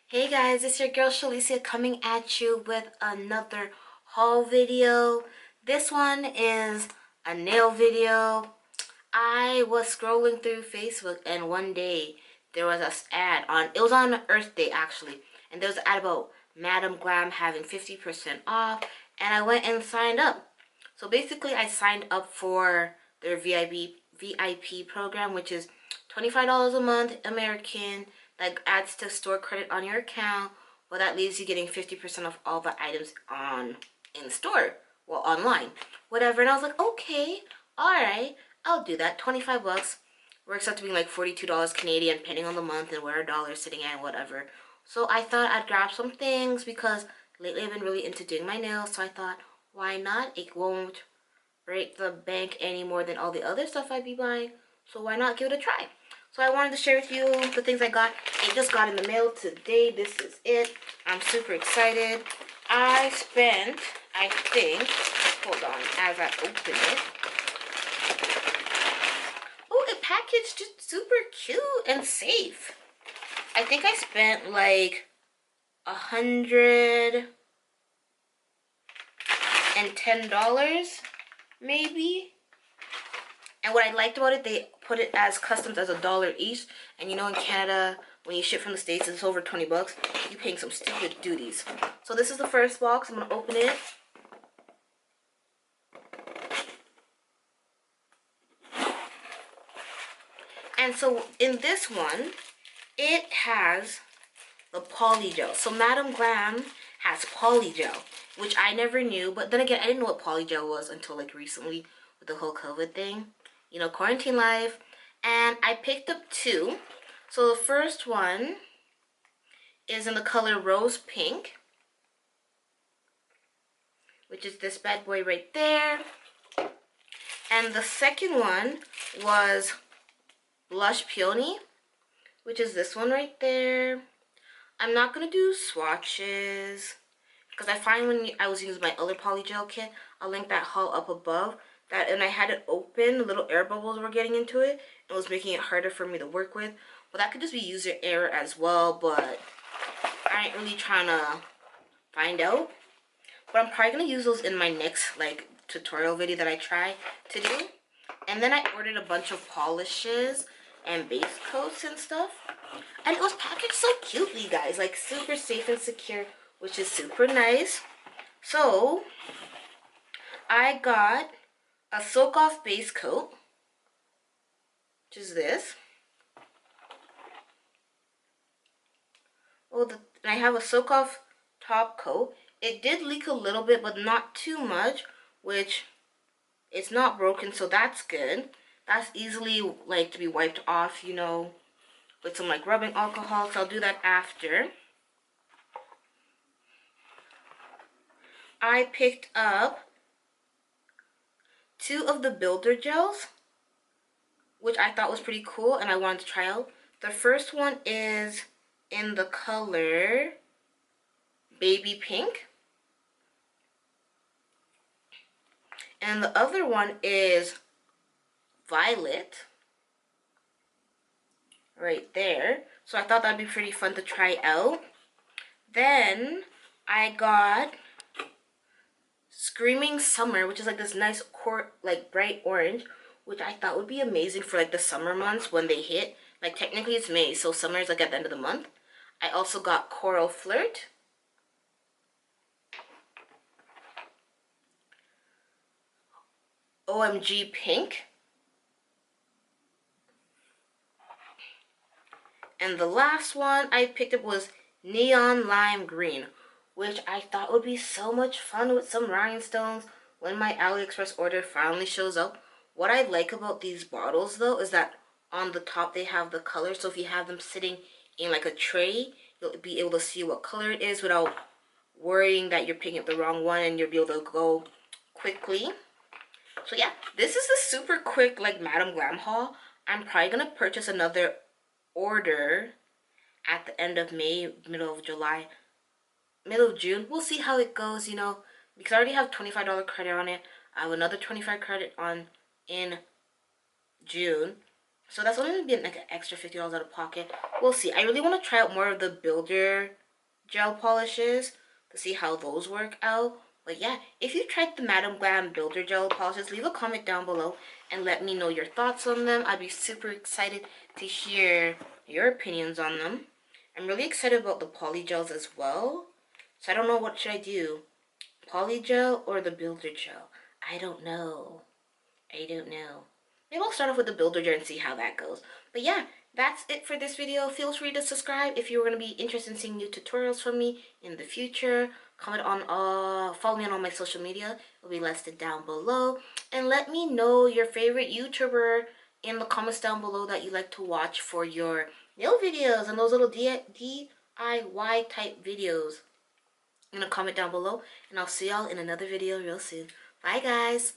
Hey guys, it's your girl Shalicia coming at you with another haul video. This one is a nail video. I was scrolling through Facebook and one day there was an ad it was on Earth Day actually, and there was an ad about Madam Glam having 50% off, and I went and signed up. So basically I signed up for their VIP program, which is $25 a month American. That adds to store credit on your account, but that leaves you getting 50% off all the items in store, well, online, whatever. And I was like, okay, all right, I'll do that. 25 bucks works out to be like $42 Canadian, depending on the month and where a dollar is sitting at, whatever. So I thought I'd grab some things because lately I've been really into doing my nails. So I thought, why not? It won't break the bank any more than all the other stuff I'd be buying. So why not give it a try? So I wanted to share with you the things I got. It just got in the mail today. This is it. I'm super excited. I spent, I think, hold on, as I open it. Oh, it packaged just super cute and safe. I think I spent like $110 maybe. And what I liked about it, they put it as customs as $1 each. And you know, in Canada, when you ship from the States, it's over 20 bucks. You're paying some stupid duties. So this is the first box. I'm going to open it. And so in this one, it has the polygel. So Madam Glam has polygel, which I never knew. But then again, I didn't know what polygel was until like recently with the whole COVID thing. You know, quarantine life. And I picked up two. So the first one is in the color rose pink, which is this bad boy right there. And the second one was blush peony, which is this one right there. I'm not going to do swatches because I find when I was using my other polygel kit, I'll link that haul up above, that and I had it open, the little air bubbles were getting into it. It was making it harder for me to work with. Well, that could just be user error as well, but I ain't really trying to find out. But I'm probably going to use those in my next like tutorial video that I try to do. And then I ordered a bunch of polishes and base coats and stuff. And it was packaged so cutely, guys. Like super safe and secure, which is super nice. So I got a soak off base coat, which is this. Oh, and I have a soak off top coat. It did leak a little bit, but not too much, which it's not broken, so that's good. That's easily like to be wiped off, you know, with some like rubbing alcohol, so I'll do that after. I picked up two of the builder gels, which I thought was pretty cool and I wanted to try out. The first one is in the color baby pink. And the other one is violet. Right there. So I thought that'd be pretty fun to try out. Then I got Screaming Summer, which is like this nice like bright orange, which I thought would be amazing for like the summer months when they hit. Like technically it's May, so summer is like at the end of the month. I also got Coral Flirt. OMG Pink. And the last one I picked up was Neon Lime Green, which I thought would be so much fun with some rhinestones when my AliExpress order finally shows up. What I like about these bottles though is that on the top they have the color, so if you have them sitting in like a tray, you'll be able to see what color it is without worrying that you're picking up the wrong one, and you'll be able to go quickly. So yeah, this is a super quick like Madam Glam haul. I'm probably gonna purchase another order at the end of May, middle of July, middle of June. We'll see how it goes, you know, because I already have $25 credit on it. I have another 25 credit on in June, So that's only gonna be like an extra $50 out of pocket. We'll see. I really want to try out more of the builder gel polishes to see how those work out. But yeah, if you tried the Madam Glam builder gel polishes, leave a comment down below and let me know your thoughts on them. I'd be super excited to hear your opinions on them. I'm really excited about the poly gels as well. So I don't know, what should I do? Poly gel or the builder gel? I don't know. I don't know. Maybe I'll start off with the builder gel and see how that goes. But yeah, that's it for this video. Feel free to subscribe if you're going to be interested in seeing new tutorials from me in the future. Comment on, follow me on all my social media. It'll be listed down below. And let me know your favorite YouTuber in the comments down below that you like to watch for your nail videos and those little DIY type videos. I'm going to comment down below. And I'll see y'all in another video real soon. Bye, guys.